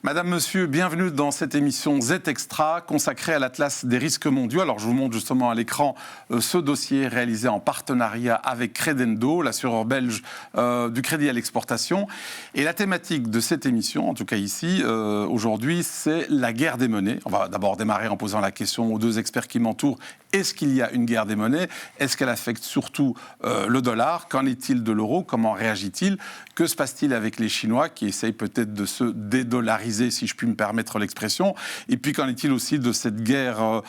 Madame, Monsieur, bienvenue dans cette émission Z Extra consacrée à l'Atlas des risques mondiaux. Alors je vous montre justement à l'écran ce dossier réalisé en partenariat avec Credendo, l'assureur belge du crédit à l'exportation. Et la thématique de cette émission, en tout cas ici, aujourd'hui, c'est la guerre des monnaies. On va d'abord démarrer en posant la question aux deux experts qui m'entourent. Est-ce qu'il y a une guerre des monnaies? Est-ce qu'elle affecte surtout le dollar? Qu'en est-il de l'euro? Comment réagit-il? Que se passe-t-il avec les Chinois qui essayent peut-être de se dédollariser, si je puis me permettre l'expression? Et puis qu'en est-il aussi de cette guerre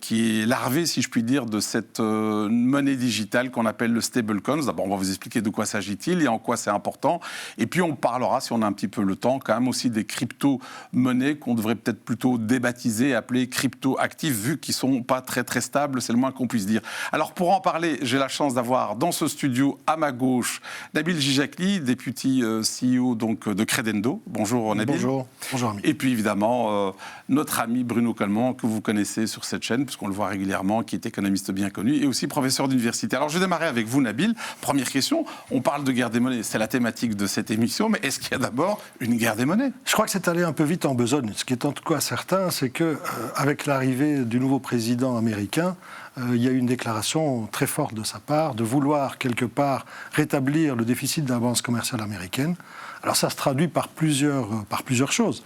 qui est larvée, si je puis dire, de cette monnaie digitale qu'on appelle le stablecoins? D'abord, on va vous expliquer de quoi s'agit-il et en quoi c'est important. Et puis on parlera, si on a un petit peu le temps, quand même aussi des crypto-monnaies qu'on devrait peut-être plutôt débaptiser, appeler crypto-actifs, vu qu'ils ne sont pas très stable, c'est le moins qu'on puisse dire. Alors pour en parler, j'ai la chance d'avoir dans ce studio à ma gauche Nabil Gigakli, député CEO donc, de Credendo. Bonjour Nabil. Bonjour. Bonjour ami. Et puis évidemment notre ami Bruno Coleman que vous connaissez sur cette chaîne puisqu'on le voit régulièrement, qui est économiste bien connu et aussi professeur d'université. Alors je vais démarrer avec vous Nabil. Première question, on parle de guerre des monnaies, c'est la thématique de cette émission, mais est-ce qu'il y a d'abord une guerre des monnaies? Je crois que c'est allé un peu vite en besogne. Ce qui est en tout cas certain, c'est que avec l'arrivée du nouveau président américain, il y a eu une déclaration très forte de sa part de vouloir quelque part rétablir le déficit de la balance commerciale américaine. Alors ça se traduit par plusieurs choses.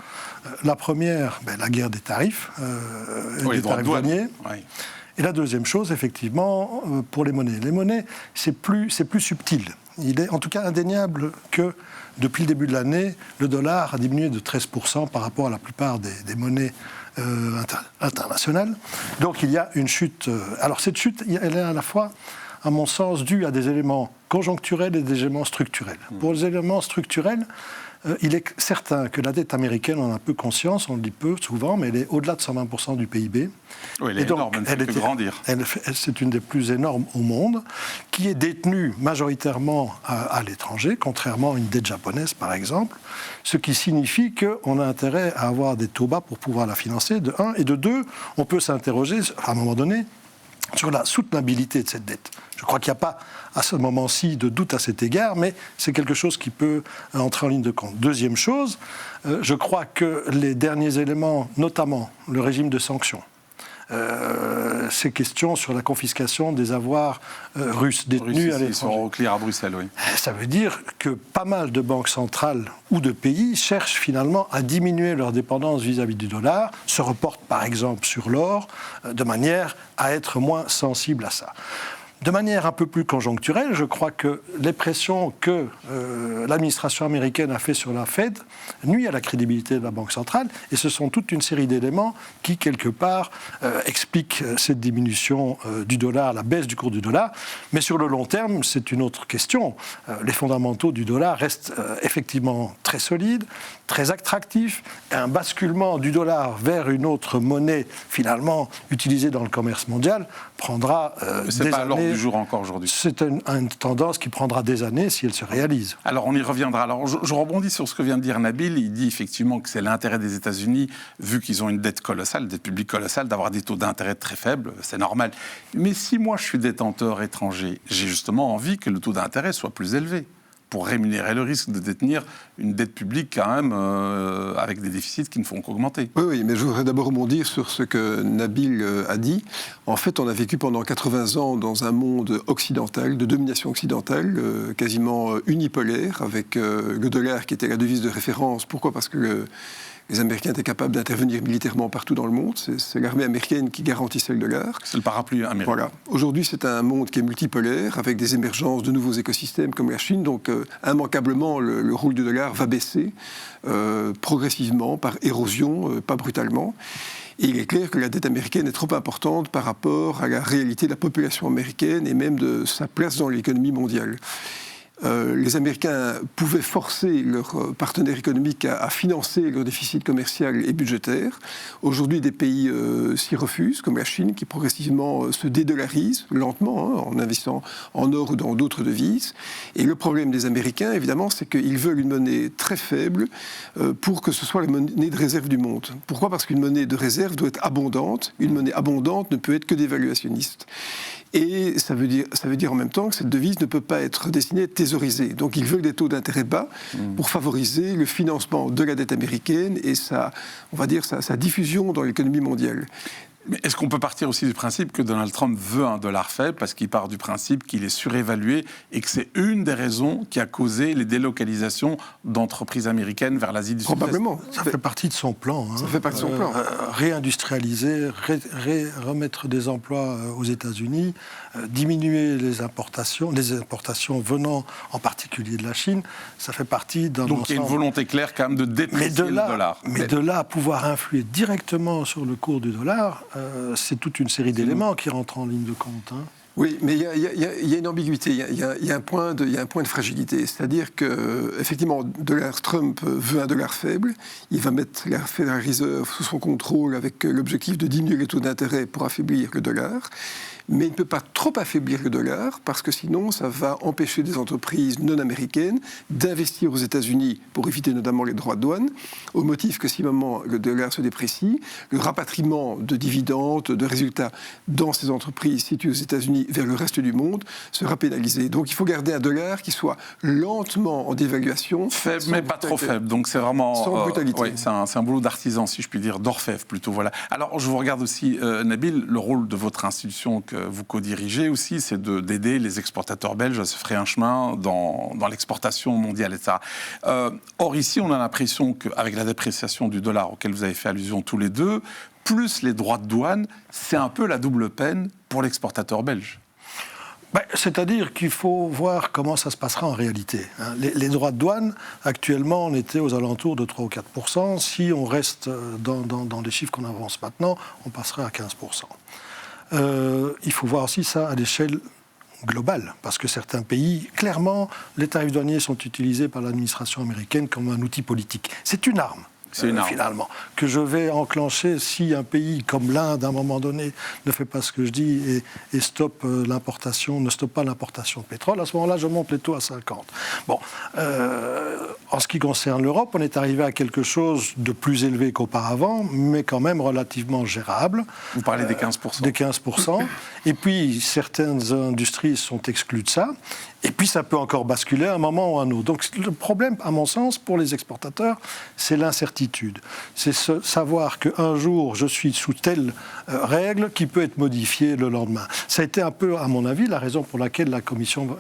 La première, la guerre des tarifs, des tarifs douaniers. Oui. Et la deuxième chose, effectivement, pour les monnaies. Les monnaies, c'est plus subtil. Il est en tout cas indéniable que depuis le début de l'année, le dollar a diminué de 13% par rapport à la plupart des monnaies internationales. Donc il y a une chute. Alors cette chute, elle est à la fois, à mon sens, due à des éléments conjoncturels et des éléments structurels. Pour les éléments structurels, il est certain que la dette américaine, on a un peu conscience, on le dit peu souvent, mais elle est au-delà de 120% du PIB. Oui, elle est énorme, elle ne fait que grandir. C'est une des plus énormes au monde, qui est détenue majoritairement à l'étranger, contrairement à une dette japonaise, par exemple, ce qui signifie qu'on a intérêt à avoir des taux bas pour pouvoir la financer, de un, et de deux, on peut s'interroger, à un moment donné, sur la soutenabilité de cette dette. Je crois qu'il n'y a pas, à ce moment-ci, de doute à cet égard, mais c'est quelque chose qui peut entrer en ligne de compte. Deuxième chose, je crois que les derniers éléments, notamment le régime de sanctions, ces questions sur la confiscation des avoirs russes détenus à l'étranger. Ils sont au clair à Bruxelles, oui. Ça veut dire que pas mal de banques centrales ou de pays cherchent finalement à diminuer leur dépendance vis-à-vis du dollar, se reportent par exemple sur l'or, de manière à être moins sensibles à ça. De manière un peu plus conjoncturelle, je crois que les pressions que l'administration américaine a fait sur la Fed nuisent à la crédibilité de la Banque centrale, et ce sont toute une série d'éléments qui, quelque part, expliquent cette diminution du dollar, la baisse du cours du dollar. Mais sur le long terme, c'est une autre question. Les fondamentaux du dollar restent effectivement très solides, très attractifs. Un basculement du dollar vers une autre monnaie, finalement, utilisée dans le commerce mondial, prendra des années. Du jour encore aujourd'hui. C'est une tendance qui prendra des années si elle se réalise. Alors on y reviendra. Alors je rebondis sur ce que vient de dire Nabil. Il dit effectivement que c'est l'intérêt des États-Unis, vu qu'ils ont une dette colossale, une dette publique colossale, d'avoir des taux d'intérêt très faibles, c'est normal. Mais si moi je suis détenteur étranger, j'ai justement envie que le taux d'intérêt soit plus élevé, pour rémunérer le risque de détenir une dette publique quand même avec des déficits qui ne font qu'augmenter. Oui, mais je voudrais d'abord rebondir sur ce que Nabil a dit. En fait, on a vécu pendant 80 ans dans un monde occidental, de domination occidentale, quasiment unipolaire, avec le dollar qui était la devise de référence. Pourquoi ? Parce que les Américains étaient capables d'intervenir militairement partout dans le monde. C'est l'armée américaine qui garantissait le dollar. C'est le parapluie américain. Voilà. Aujourd'hui, c'est un monde qui est multipolaire, avec des émergences de nouveaux écosystèmes comme la Chine. Donc, immanquablement, le rôle du dollar va baisser progressivement, par érosion, pas brutalement. Et il est clair que la dette américaine est trop importante par rapport à la réalité de la population américaine et même de sa place dans l'économie mondiale. Les Américains pouvaient forcer leurs partenaires économiques à financer leur déficit commercial et budgétaire. Aujourd'hui, des pays s'y refusent, comme la Chine, qui progressivement se dédollarise lentement, en investissant en or ou dans d'autres devises. Et le problème des Américains, évidemment, c'est qu'ils veulent une monnaie très faible pour que ce soit la monnaie de réserve du monde. Pourquoi ? Parce qu'une monnaie de réserve doit être abondante. Une monnaie abondante ne peut être que dévaluationniste. Et ça veut dire en même temps que cette devise ne peut pas être destinée à être thésauriser. Donc ils veulent des taux d'intérêt bas pour favoriser le financement de la dette américaine et sa diffusion dans l'économie mondiale. Mais est-ce qu'on peut partir aussi du principe que Donald Trump veut un dollar faible parce qu'il part du principe qu'il est surévalué et que c'est une des raisons qui a causé les délocalisations d'entreprises américaines vers l'Asie du Sud-Est? Probablement. Ça fait partie de son plan. Ça fait partie de son plan. Réindustrialiser, remettre des emplois aux États-Unis, diminuer les importations venant en particulier de la Chine, ça fait partie d'un ensemble. Donc il y a une volonté claire quand même de déprécier le dollar. Mais de là à pouvoir influer directement sur le cours du dollar, c'est toute une série d'éléments qui rentrent en ligne de compte. Oui, mais il y a une ambiguïté, il y a un point de fragilité. C'est-à-dire qu'effectivement, Trump veut un dollar faible, il va mettre la Federal Reserve sous son contrôle avec l'objectif de diminuer les taux d'intérêt pour affaiblir le dollar. Mais il ne peut pas trop affaiblir le dollar parce que sinon ça va empêcher des entreprises non américaines d'investir aux États-Unis pour éviter notamment les droits de douane, au motif que si moment le dollar se déprécie, le rapatriement de dividendes, de résultats dans ces entreprises situées aux États-Unis vers le reste du monde sera pénalisé. Donc il faut garder un dollar qui soit lentement en dévaluation. Faible, mais pas trop faible. Donc c'est vraiment... Sans brutalité. Oui, c'est un boulot d'artisan, si je puis dire, d'orfèvre plutôt. Voilà. Alors je vous regarde aussi, Nabil, le rôle de votre institution que vous co-dirigez aussi, c'est d'aider les exportateurs belges à se frayer un chemin dans l'exportation mondiale, etc. Or ici, on a l'impression qu'avec la dépréciation du dollar auquel vous avez fait allusion tous les deux, plus les droits de douane, c'est un peu la double peine pour l'exportateur belge. C'est-à-dire qu'il faut voir comment ça se passera en réalité. Les droits de douane, actuellement, on était aux alentours de 3 ou 4%. Si on reste dans les chiffres qu'on avance maintenant, on passera à 15%. Il faut voir aussi ça à l'échelle globale, parce que certains pays, clairement, les tarifs douaniers sont utilisés par l'administration américaine comme un outil politique. C'est une arme. Finalement, que je vais enclencher si un pays comme l'Inde, à un moment donné, ne fait pas ce que je dis et stoppe l'importation, ne stoppe pas l'importation de pétrole. À ce moment-là, je monte les taux à 50. Bon, en ce qui concerne l'Europe, on est arrivé à quelque chose de plus élevé qu'auparavant, mais quand même relativement gérable. Vous parlez des 15%. Des 15%. Et puis, certaines industries sont exclues de ça. Et puis, ça peut encore basculer à un moment ou à un autre. Donc, le problème, à mon sens, pour les exportateurs, c'est l'incertitude. C'est savoir qu'un jour, je suis sous telle règle qui peut être modifiée le lendemain. Ça a été un peu, à mon avis, la raison pour laquelle la commission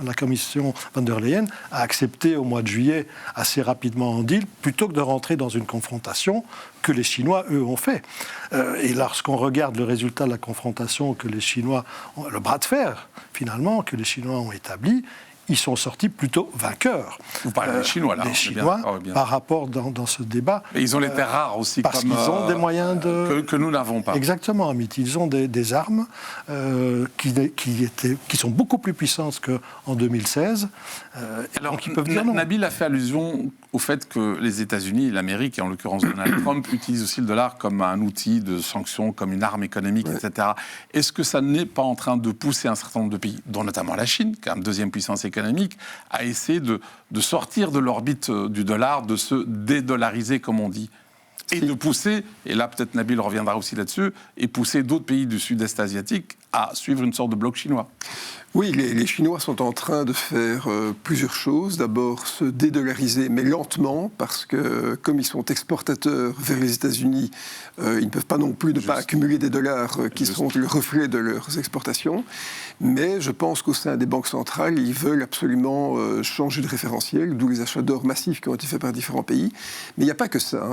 von der Leyen a accepté au mois de juillet assez rapidement un deal, plutôt que de rentrer dans une confrontation que les Chinois, eux, ont fait. Et lorsqu'on regarde le résultat de la confrontation que les Chinois, le bras de fer, finalement, que les Chinois ont établi, ils sont sortis plutôt vainqueurs. Vous parlez des Chinois, là. Les Chinois, par rapport dans ce débat. Et ils ont les terres rares aussi. Parce qu'ils ont des moyens que nous n'avons pas. Exactement, Amit. Ils ont des armes qui sont beaucoup plus puissantes qu'en 2016. Alors, donc ils peuvent dire non. Nabil a fait allusion au fait que les États-Unis, l'Amérique, et en l'occurrence Donald Trump, utilisent aussi le dollar comme un outil de sanction, comme une arme économique, etc. Est-ce que ça n'est pas en train de pousser un certain nombre de pays, dont notamment la Chine, qui est une deuxième puissance économique, à essayer de sortir de l'orbite du dollar, de se dédollariser, comme on dit, et de pousser, et là peut-être Nabil reviendra aussi là-dessus, et pousser d'autres pays du sud-est asiatique à suivre une sorte de bloc chinois? Oui, les Chinois sont en train de faire plusieurs choses. D'abord, se dédollariser, mais lentement, parce que comme ils sont exportateurs vers les États-Unis, ils ne peuvent pas non plus ne pas accumuler des dollars qui sont le reflet de leurs exportations. Mais je pense qu'au sein des banques centrales, ils veulent absolument changer de référentiel, d'où les achats d'or massifs qui ont été faits par différents pays. Mais il n'y a pas que ça.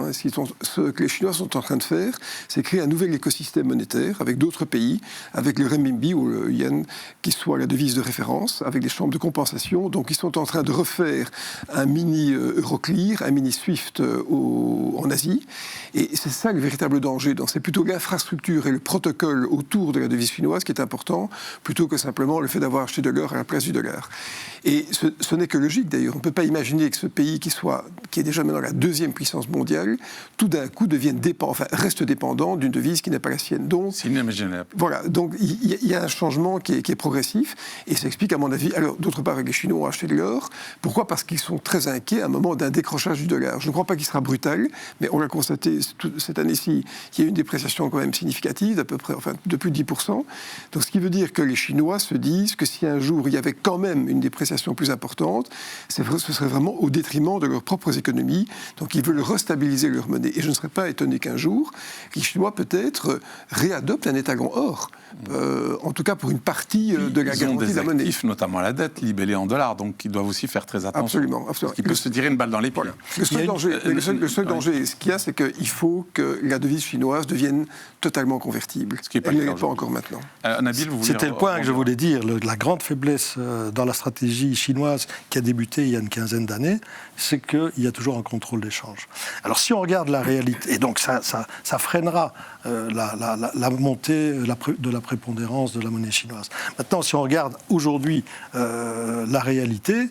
Ce que les Chinois sont en train de faire, c'est créer un nouvel écosystème monétaire avec d'autres pays, avec le renminbi ou le yen, qui soit la devise de référence, avec des chambres de compensation. Donc ils sont en train de refaire un mini Euroclear, un mini Swift en Asie. Et c'est ça le véritable danger. Donc c'est plutôt l'infrastructure et le protocole autour de la devise chinoise qui est important, plutôt que simplement le fait d'avoir acheté de l'or à la place du dollar. Et ce n'est que logique d'ailleurs. On ne peut pas imaginer que ce pays qui est déjà maintenant la deuxième puissance mondiale, tout d'un coup reste dépendant d'une devise qui n'est pas la sienne. Donc, c'est inimaginable. Voilà. Donc il il y a un changement qui est progressif, et ça explique, à mon avis, alors d'autre part, que les Chinois ont acheté de l'or. Pourquoi ? Parce qu'ils sont très inquiets à un moment d'un décrochage du dollar. Je ne crois pas qu'il sera brutal, mais on l'a constaté cette année-ci, il y a eu une dépréciation quand même significative, d'à peu près, enfin, de plus de 10%. Donc, ce qui veut dire que les Chinois se disent que si un jour il y avait quand même une dépréciation plus importante, ce serait vraiment au détriment de leurs propres économies. Donc, ils veulent restabiliser leur monnaie. Et je ne serais pas étonné qu'un jour, les Chinois peut-être réadoptent un étalon or, en tout cas pour une partie de la garantie de la monnaie. Ils ont des actifs, notamment la dette, libellée en dollars, donc ils doivent aussi faire très attention. Absolument. Parce qu'ils peuvent se tirer une balle dans les pieds. Voilà. Le seul danger, ce qu'il y a, c'est qu'il faut que la devise chinoise devienne totalement convertible. Ce qui n'est pas encore maintenant. Nabil, vous voulez C'était le point que je voulais dire. La grande faiblesse dans la stratégie chinoise qui a débuté il y a une quinzaine d'années, c'est qu'il y a toujours un contrôle d'échange. Alors si on regarde la réalité, et donc ça freinera la montée de la prépondérance de la monnaie chinoise. Maintenant, si on regarde aujourd'hui la réalité,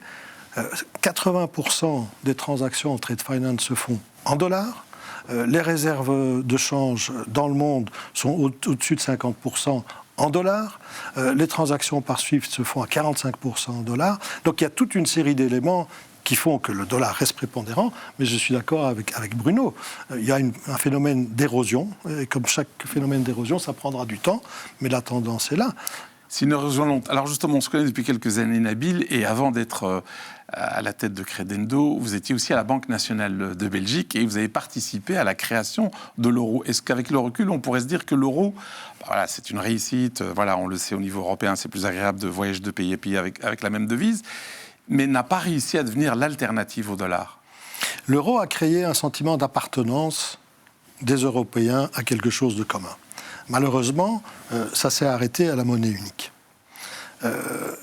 80% des transactions en trade finance se font en dollars. Les réserves de change dans le monde sont au-dessus de 50% en dollars. Les transactions par SWIFT se font à 45% en dollars. Donc il y a toute une série d'éléments qui font que le dollar reste prépondérant, mais je suis d'accord avec Bruno. Il y a un phénomène d'érosion, et comme chaque phénomène d'érosion, ça prendra du temps, mais la tendance est là. C'est une érosion longue. Alors justement, on se connaît depuis quelques années, Nabil, et avant d'être à la tête de Credendo, vous étiez aussi à la Banque nationale de Belgique et vous avez participé à la création de l'euro. Est-ce qu'avec le recul, on pourrait se dire que l'euro, voilà, c'est une réussite, voilà, on le sait au niveau européen, c'est plus agréable de voyager de pays à pays avec la même devise, mais n'a pas réussi à devenir l'alternative au dollar? L'euro a créé un sentiment d'appartenance des Européens à quelque chose de commun. Malheureusement, ça s'est arrêté à la monnaie unique.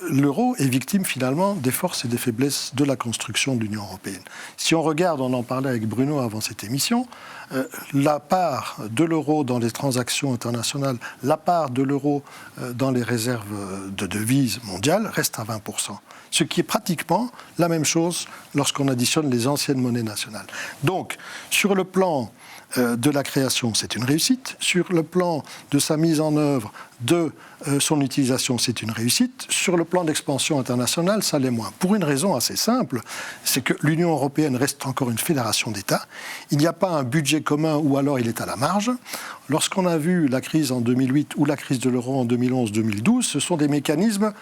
L'euro est victime finalement des forces et des faiblesses de la construction de l'Union européenne. Si on regarde, on en parlait avec Bruno avant cette émission, la part de l'euro dans les transactions internationales, la part de l'euro dans les réserves de devises mondiales reste à 20%. Ce qui est pratiquement la même chose lorsqu'on additionne les anciennes monnaies nationales. Donc, sur le plan de la création, c'est une réussite. Sur le plan de sa mise en œuvre, de son utilisation, c'est une réussite. Sur le plan d'expansion internationale, ça l'est moins. Pour une raison assez simple, c'est que l'Union européenne reste encore une fédération d'États. Il n'y a pas un budget commun ou alors il est à la marge. Lorsqu'on a vu la crise en 2008 ou la crise de l'euro en 2011-2012, ce sont des mécanismes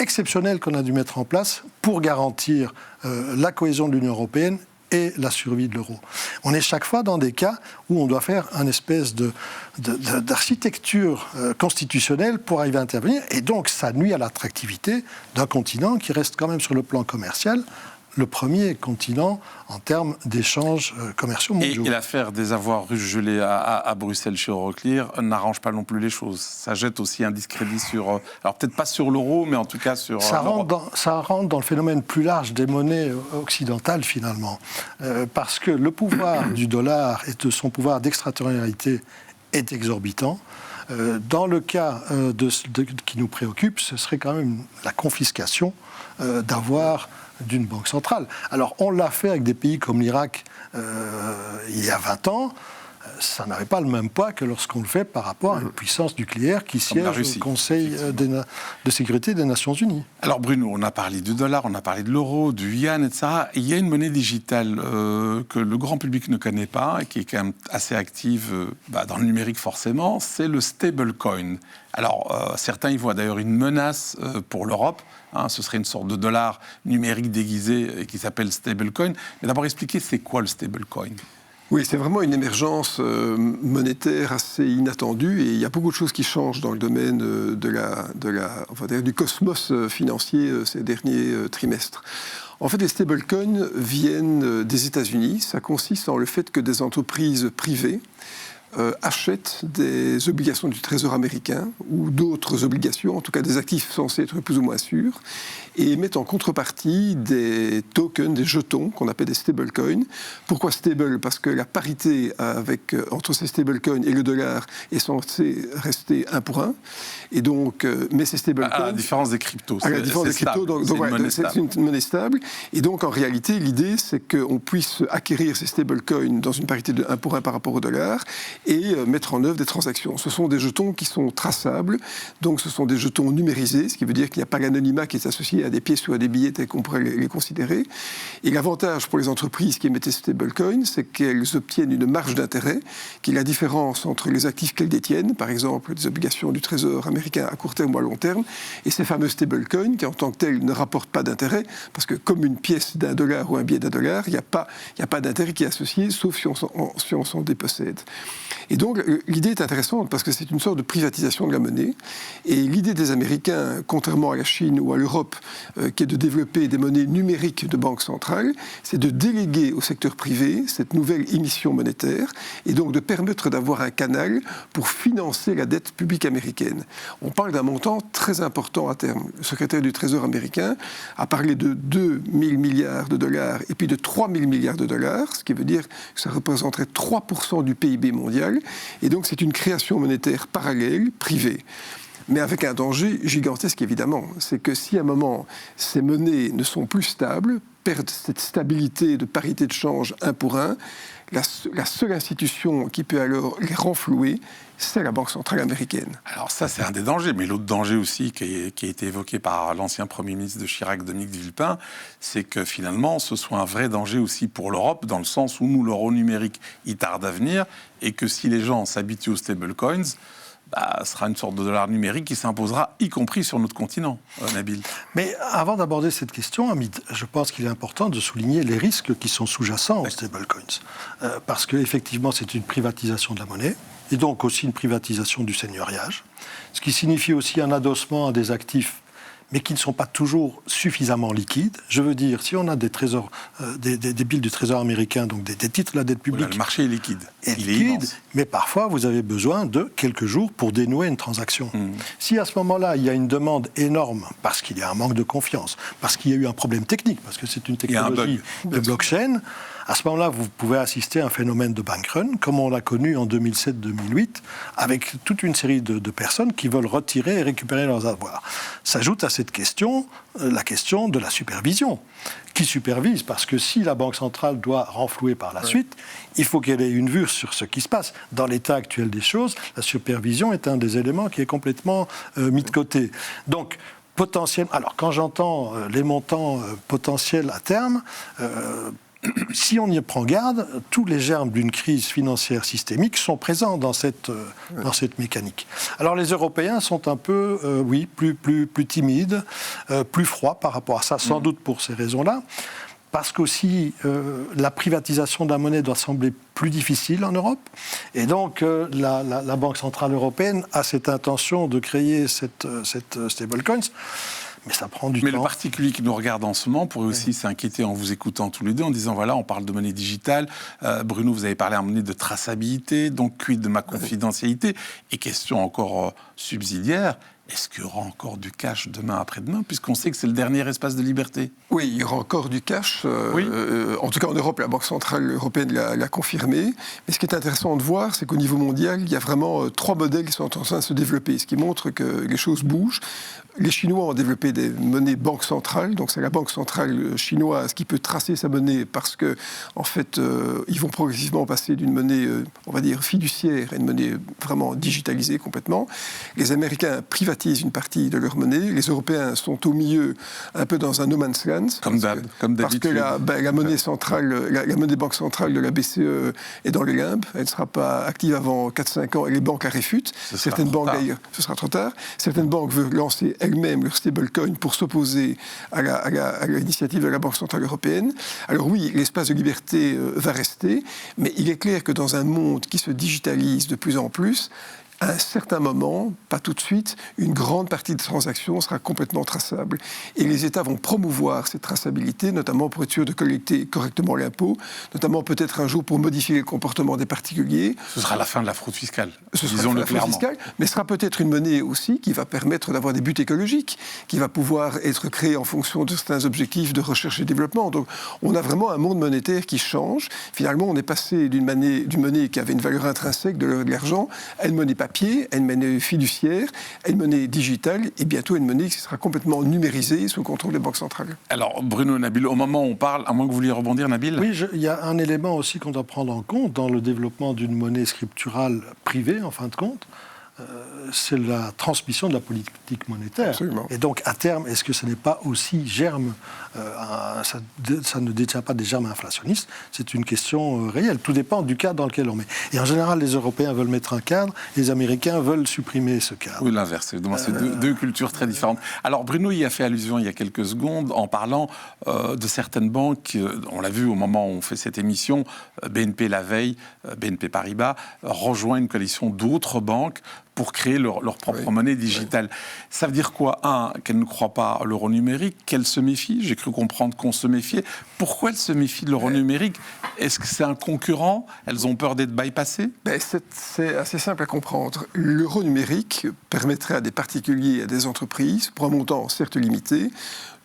exceptionnels qu'on a dû mettre en place pour garantir la cohésion de l'Union européenne et la survie de l'euro. On est chaque fois dans des cas où on doit faire une espèce d'architecture constitutionnelle pour arriver à intervenir, et donc ça nuit à l'attractivité d'un continent qui reste quand même sur le plan commercial le premier continent en termes d'échanges commerciaux mondiaux. Et l'affaire des avoirs russes gelés à Bruxelles chez Euroclear n'arrange pas non plus les choses. Ça jette aussi un discrédit sur... alors peut-être pas sur l'euro, mais en tout cas sur... Ça rentre dans le phénomène plus large des monnaies occidentales, finalement. Parce que le pouvoir du dollar et de son pouvoir d'extraterritorialité est exorbitant. Dans le cas qui nous préoccupe, ce serait quand même la confiscation d'avoirs d'une banque centrale. Alors, on l'a fait avec des pays comme l'Irak il y a 20 ans. Ça n'avait pas le même poids que lorsqu'on le fait par rapport à une puissance nucléaire qui siège au Conseil de sécurité des Nations Unies. Alors Bruno, on a parlé du dollar, on a parlé de l'euro, du yuan, etc. Il y a une monnaie digitale que le grand public ne connaît pas et qui est quand même assez active dans le numérique forcément, c'est le stablecoin. Alors certains y voient d'ailleurs une menace pour l'Europe. Ce serait une sorte de dollar numérique déguisé qui s'appelle stablecoin. Mais d'abord expliquer c'est quoi le stablecoin ? Oui, c'est vraiment une émergence monétaire assez inattendue et il y a beaucoup de choses qui changent dans le domaine du cosmos financier ces derniers trimestres. En fait, les stablecoins viennent des États-Unis. Ça consiste en le fait que des entreprises privées achètent des obligations du Trésor américain ou d'autres obligations, en tout cas des actifs censés être plus ou moins sûrs, et mettent en contrepartie des tokens, des jetons qu'on appelle des stablecoins. Pourquoi stable ? Parce que la parité entre ces stablecoins et le dollar est censée rester 1 pour 1. Et donc, mais ces stablecoins... À la différence des cryptos. À la différence des cryptos, c'est une monnaie stable. Et donc, en réalité, l'idée, c'est qu'on puisse acquérir ces stablecoins dans une parité de 1 pour 1 par rapport au dollar et mettre en œuvre des transactions. Ce sont des jetons qui sont traçables, donc ce sont des jetons numérisés, ce qui veut dire qu'il n'y a pas l'anonymat qui est associé à des pièces ou à des billets tels qu'on pourrait les considérer. Et l'avantage pour les entreprises qui émettent ces stablecoins, c'est qu'elles obtiennent une marge d'intérêt, qui est la différence entre les actifs qu'elles détiennent, par exemple des obligations du Trésor américain à court terme ou à long terme, et ces fameux stablecoins qui en tant que tels ne rapportent pas d'intérêt, parce que comme une pièce d'$1 ou un billet d'$1, il n'y a pas d'intérêt qui est associé, sauf si on s'en dépossède. Et donc l'idée est intéressante parce que c'est une sorte de privatisation de la monnaie. Et l'idée des Américains, contrairement à la Chine ou à l'Europe, qui est de développer des monnaies numériques de banque centrale, c'est de déléguer au secteur privé cette nouvelle émission monétaire et donc de permettre d'avoir un canal pour financer la dette publique américaine. On parle d'un montant très important à terme. Le secrétaire du Trésor américain a parlé de 2 000 milliards de dollars et puis de 3 000 milliards de dollars, ce qui veut dire que ça représenterait 3% du PIB mondial. Et donc c'est une création monétaire parallèle, privée. Mais avec un danger gigantesque, évidemment. C'est que si à un moment, ces monnaies ne sont plus stables, perdent cette stabilité de parité de change 1 pour 1, la seule institution qui peut alors les renflouer, c'est la Banque centrale américaine. Alors ça, c'est un des dangers. Mais l'autre danger aussi, qui a été évoqué par l'ancien Premier ministre de Chirac, Dominique de Villepin, c'est que finalement, ce soit un vrai danger aussi pour l'Europe, dans le sens où nous, l'euro numérique, il tarde à venir, et que si les gens s'habituent aux stablecoins, ce sera une sorte de dollar numérique qui s'imposera, y compris sur notre continent, Nabil. Mais avant d'aborder cette question, Hamid, je pense qu'il est important de souligner les risques qui sont sous-jacents aux stablecoins. Parce qu'effectivement, c'est une privatisation de la monnaie, et donc aussi une privatisation du seigneuriage, ce qui signifie aussi un adossement à des actifs mais qui ne sont pas toujours suffisamment liquides. Je veux dire, si on a des trésors, des billes du Trésor américain, donc des titres de la dette publique... Voilà, le marché est liquide. Il est liquide, mais parfois vous avez besoin de quelques jours pour dénouer une transaction. Si à ce moment-là, il y a une demande énorme, parce qu'il y a un manque de confiance, parce qu'il y a eu un problème technique, parce que c'est une technologie de blockchain, à ce moment-là, vous pouvez assister à un phénomène de bank run, comme on l'a connu en 2007-2008, avec toute une série de personnes qui veulent retirer et récupérer leurs avoirs. S'ajoute à cette question la question de la supervision. Qui supervise? Parce que si la Banque centrale doit renflouer par la suite, il faut qu'elle ait une vue sur ce qui se passe. Dans l'état actuel des choses, la supervision est un des éléments qui est complètement mis de côté. Donc, potentiellement, alors quand j'entends les montants potentiels à terme, si on y prend garde, tous les germes d'une crise financière systémique sont présents dans cette mécanique. Alors les Européens sont un peu, plus timides, plus froids par rapport à ça, sans doute pour ces raisons-là, parce qu'aussi la privatisation de la monnaie doit sembler plus difficile en Europe, et donc la Banque centrale européenne a cette intention de créer cette stablecoins. Mais ça prend du temps. Mais le particulier qui nous regarde en ce moment pourrait aussi s'inquiéter en vous écoutant tous les deux, en disant, voilà, on parle de monnaie digitale. Bruno, vous avez parlé à un moment donné de traçabilité, donc quid de ma confidentialité. Et question encore subsidiaire, est-ce qu'il y aura encore du cash demain après-demain, puisqu'on sait que c'est le dernier espace de liberté? Oui, il y aura encore du cash. En tout cas, en Europe, la Banque centrale européenne l'a confirmé. Mais ce qui est intéressant de voir, c'est qu'au niveau mondial, il y a vraiment 3 modèles qui sont en train de se développer, ce qui montre que les choses bougent. Les Chinois ont développé des monnaies banque centrale, donc c'est la banque centrale chinoise qui peut tracer sa monnaie parce que, en fait, ils vont progressivement passer d'une monnaie, on va dire, fiduciaire à une monnaie vraiment digitalisée complètement. Les Américains privatisent une partie de leur monnaie. Les Européens sont au milieu, un peu dans un no man's land. Comme d'habitude. Parce que la monnaie centrale, la monnaie banque centrale de la BCE est dans les limbes. Elle ne sera pas active avant 4-5 ans et les banques la réfutent. Certaines banques, d'ailleurs, ce sera trop tard. Certaines banques veulent lancer elles-mêmes leur stablecoin pour s'opposer à l'initiative de la Banque centrale européenne. Alors oui, l'espace de liberté va rester, mais il est clair que dans un monde qui se digitalise de plus en plus, à un certain moment, pas tout de suite, une grande partie des transactions sera complètement traçable. Et les États vont promouvoir cette traçabilité, notamment pour être sûr de collecter correctement l'impôt, notamment peut-être un jour pour modifier le comportement des particuliers. Ce sera la fin de la fraude fiscale, disons-le clairement. Mais ce sera peut-être une monnaie aussi qui va permettre d'avoir des buts écologiques, qui va pouvoir être créée en fonction de certains objectifs de recherche et développement. Donc on a vraiment un monde monétaire qui change. Finalement, on est passé d'une monnaie qui avait une valeur intrinsèque de l'argent à une monnaie papier papier, à une monnaie fiduciaire, à une monnaie digitale et bientôt à une monnaie qui sera complètement numérisée sous le contrôle des banques centrales. Alors, Bruno, Nabil, au moment où on parle, à moins que vous vouliez rebondir, Nabil? Oui, il y a un élément aussi qu'on doit prendre en compte dans le développement d'une monnaie scripturale privée, en fin de compte. C'est la transmission de la politique monétaire. Absolument. Et donc, à terme, est-ce que ce n'est pas aussi germe, ça ne détient pas des germes inflationnistes? C'est une question réelle. Tout dépend du cadre dans lequel on met. Et en général, les Européens veulent mettre un cadre, les Américains veulent supprimer ce cadre. Oui, l'inverse. C'est deux cultures très différentes. Alors, Bruno y a fait allusion il y a quelques secondes en parlant de certaines banques. On l'a vu au moment où on fait cette émission, BNP la veille, BNP Paribas, rejoint une coalition d'autres banques pour créer leur propre monnaie digitale. Ça veut dire quoi? Un, qu'elle ne croit pas à l'euro numérique, qu'elle se méfie. J'ai cru comprendre qu'on se méfiait. Pourquoi elle se méfie de l'euro numérique? Est-ce que c'est un concurrent? Elles ont peur d'être bypassées? C'est assez simple à comprendre. L'euro numérique permettrait à des particuliers et à des entreprises, pour un montant certes limité,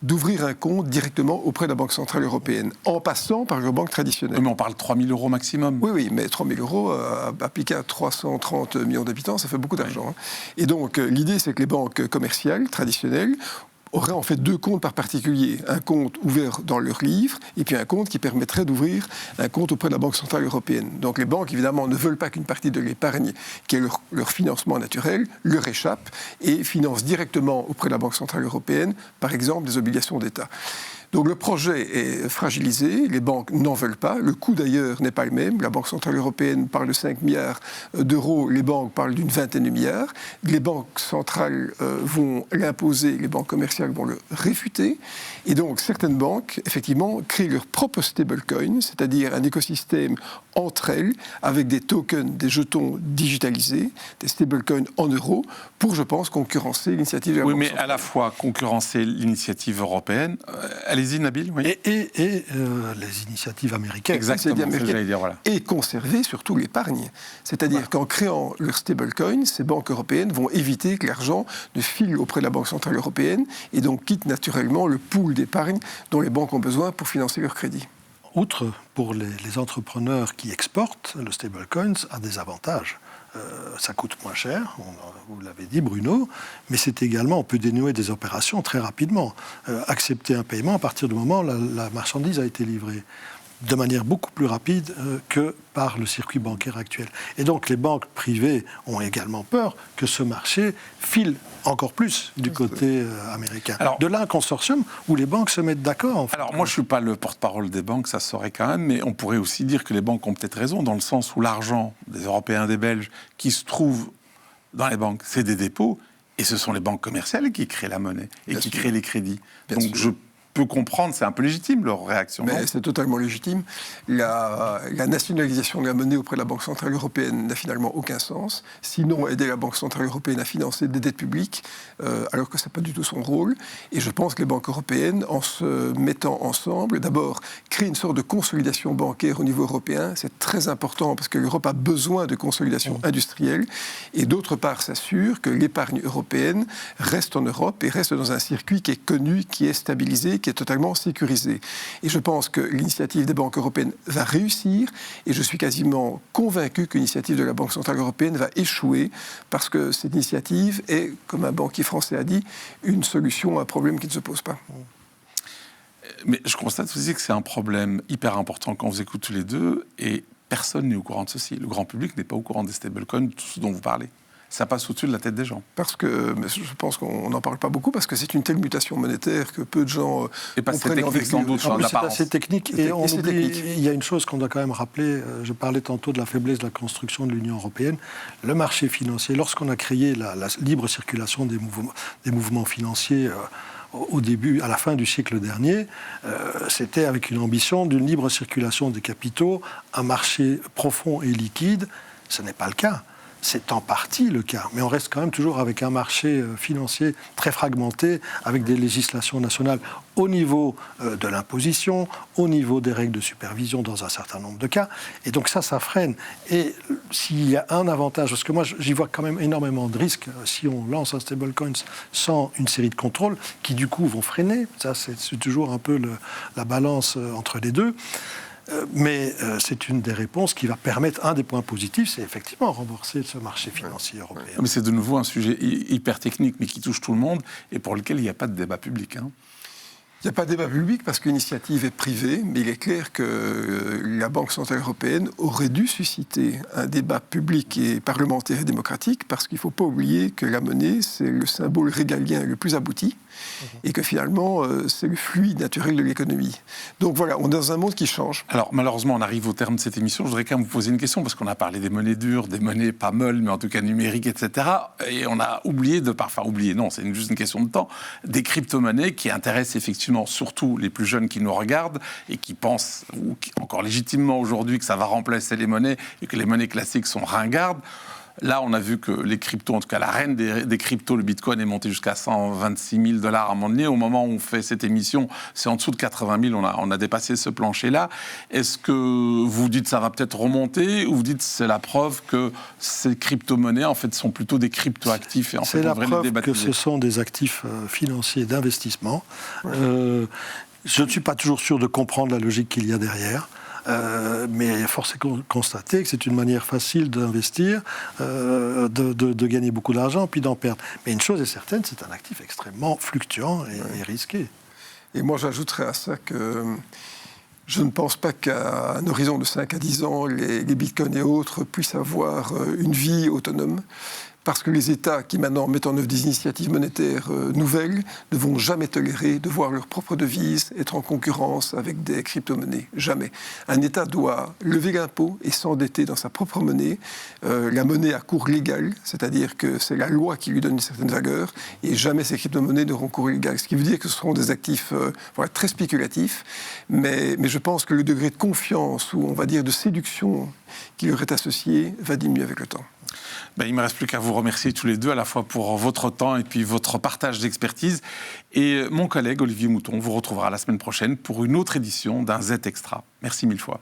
d'ouvrir un compte directement auprès de la Banque Centrale Européenne, en passant par leur banque traditionnelle. Oui, mais on parle de 3 000 € maximum. Oui, mais 3 000 € appliqués à 330 millions d'habitants, ça fait beaucoup d'argent. Hein. Et donc, l'idée, c'est que les banques commerciales traditionnelles auraient en fait deux comptes par particulier. Un compte ouvert dans leur livre et puis un compte qui permettrait d'ouvrir un compte auprès de la Banque Centrale Européenne. Donc les banques, évidemment, ne veulent pas qu'une partie de l'épargne, qui est leur financement naturel, leur échappe et financent directement auprès de la Banque Centrale Européenne, par exemple, des obligations d'État. Donc le projet est fragilisé, les banques n'en veulent pas, le coût d'ailleurs n'est pas le même, la Banque Centrale Européenne parle de 5 milliards d'euros, les banques parlent d'une vingtaine de milliards, les banques centrales vont l'imposer, les banques commerciales vont le réfuter, et donc certaines banques, effectivement, créent leur propre stablecoin, c'est-à-dire un écosystème entre elles, avec des tokens, des jetons digitalisés, des stablecoins en euros, pour, je pense, concurrencer l'initiative de la Banque centrale. Oui, mais à la fois concurrencer l'initiative européenne, allez-y Nabil, oui. Et les initiatives américaines. Exactement, c'est ce que j'allais dire, voilà. Et conserver surtout l'épargne. C'est-à-dire qu'en créant leur stablecoin, ces banques européennes vont éviter que l'argent ne file auprès de la Banque Centrale Européenne et donc quitte naturellement le pool d'épargne dont les banques ont besoin pour financer leur crédit. Outre pour les entrepreneurs qui exportent, le stablecoins a des avantages. Ça coûte moins cher, vous l'avez dit Bruno, mais c'est également, on peut dénouer des opérations très rapidement. Accepter un paiement à partir du moment où la marchandise a été livrée, de manière beaucoup plus rapide que par le circuit bancaire actuel. Et donc les banques privées ont également peur que ce marché file encore plus du côté américain. Alors, de là un consortium où les banques se mettent d'accord. En fait. Alors moi je ne suis pas le porte-parole des banques, ça se saurait quand même, mais on pourrait aussi dire que les banques ont peut-être raison, dans le sens où l'argent des Européens, des Belges, qui se trouve dans les banques, c'est des dépôts, et ce sont les banques commerciales qui créent la monnaie et Bien qui sûr. Créent les crédits. Bien Donc sûr. Je peux comprendre, c'est un peu légitime leur réaction. Mais c'est totalement légitime. La nationalisation de la monnaie auprès de la Banque Centrale Européenne n'a finalement aucun sens. Sinon, aider la Banque Centrale Européenne à financer des dettes publiques, alors que ce n'est pas du tout son rôle. Et je pense que les banques européennes, en se mettant ensemble, d'abord, créent une sorte de consolidation bancaire au niveau européen. C'est très important parce que l'Europe a besoin de consolidation industrielle. Et d'autre part, s'assure que l'épargne européenne reste en Europe et reste dans un circuit qui est connu, qui est stabilisé, qui est totalement sécurisé. Et je pense que l'initiative des banques européennes va réussir, et je suis quasiment convaincu que l'initiative de la Banque Centrale Européenne va échouer, parce que cette initiative est, comme un banquier français a dit, une solution à un problème qui ne se pose pas. Mais je constate aussi que c'est un problème hyper important quand on vous écoute tous les deux, et personne n'est au courant de ceci. Le grand public n'est pas au courant des stablecoins, tout ce dont vous parlez. Ça passe au-dessus de la tête des gens. Parce que, mais je pense qu'on n'en parle pas beaucoup, parce que c'est une telle mutation monétaire que peu de gens comprennent technique sans doute. C'est assez technique. Et on oublie, il y a une chose qu'on doit quand même rappeler. Je parlais tantôt de la faiblesse de la construction de l'Union européenne. Le marché financier, lorsqu'on a créé la libre circulation des mouvements financiers au début, à la fin du siècle dernier, c'était avec une ambition d'une libre circulation des capitaux, un marché profond et liquide. Ce n'est pas le cas. C'est en partie le cas, mais on reste quand même toujours avec un marché financier très fragmenté, avec des législations nationales au niveau de l'imposition, au niveau des règles de supervision dans un certain nombre de cas. Et donc ça freine. Et s'il y a un avantage, parce que moi j'y vois quand même énormément de risques si on lance un stablecoin sans une série de contrôles qui du coup vont freiner. Ça c'est toujours un peu la balance entre les deux. Mais c'est une des réponses qui va permettre, un des points positifs, c'est effectivement renforcer ce marché financier européen. Mais c'est de nouveau un sujet hyper technique, mais qui touche tout le monde et pour lequel il n'y a pas de débat public. Il n'y a pas de débat public parce que l'initiative est privée, mais il est clair que la Banque centrale européenne aurait dû susciter un débat public et parlementaire et démocratique, parce qu'il ne faut pas oublier que la monnaie, c'est le symbole régalien le plus abouti, et que finalement, c'est le fluide naturel de l'économie. Donc voilà, on est dans un monde qui change. Alors malheureusement, on arrive au terme de cette émission. Je voudrais quand même vous poser une question, parce qu'on a parlé des monnaies dures, des monnaies pas molles, mais en tout cas numériques, etc. Et on a oublié non, c'est juste une question de temps, des crypto-monnaies qui intéressent effectivement surtout les plus jeunes qui nous regardent et qui pensent, ou qui, encore légitimement aujourd'hui, que ça va remplacer les monnaies et que les monnaies classiques sont ringardes. Là, on a vu que les cryptos, en tout cas la reine des cryptos, le Bitcoin, est monté jusqu'à 126 000 $ à un moment donné. Au moment où on fait cette émission, c'est en dessous de 80 000. On a dépassé ce plancher-là. Est-ce que vous dites que ça va peut-être remonter, ou vous dites que c'est la preuve que ces crypto-monnaies, en fait, sont plutôt des crypto-actifs et en fait, c'est la preuve que ce sont des actifs financiers d'investissement. Je ne suis pas toujours sûr de comprendre la logique qu'il y a derrière. Mais force est de constater que c'est une manière facile d'investir, de gagner beaucoup d'argent, puis d'en perdre. Mais une chose est certaine, c'est un actif extrêmement fluctuant et risqué. Et moi, j'ajouterais à ça que je ne pense pas qu'à un horizon de 5 à 10 ans, les bitcoins et autres puissent avoir une vie autonome. Parce que les États qui maintenant mettent en œuvre des initiatives monétaires nouvelles ne vont jamais tolérer de voir leur propre devise être en concurrence avec des crypto-monnaies. Jamais. Un État doit lever l'impôt et s'endetter dans sa propre monnaie. La monnaie à cours légal, c'est-à-dire que c'est la loi qui lui donne une certaine valeur, et jamais ces crypto-monnaies n'auront cours légal. Ce qui veut dire que ce seront des actifs très spéculatifs, mais je pense que le degré de confiance, ou on va dire de séduction qui leur est associé, va diminuer avec le temps. Il ne me reste plus qu'à vous remercier tous les deux, à la fois pour votre temps et puis votre partage d'expertise. Et mon collègue Olivier Mouton vous retrouvera la semaine prochaine pour une autre édition d'un Z Extra. Merci 1000 fois.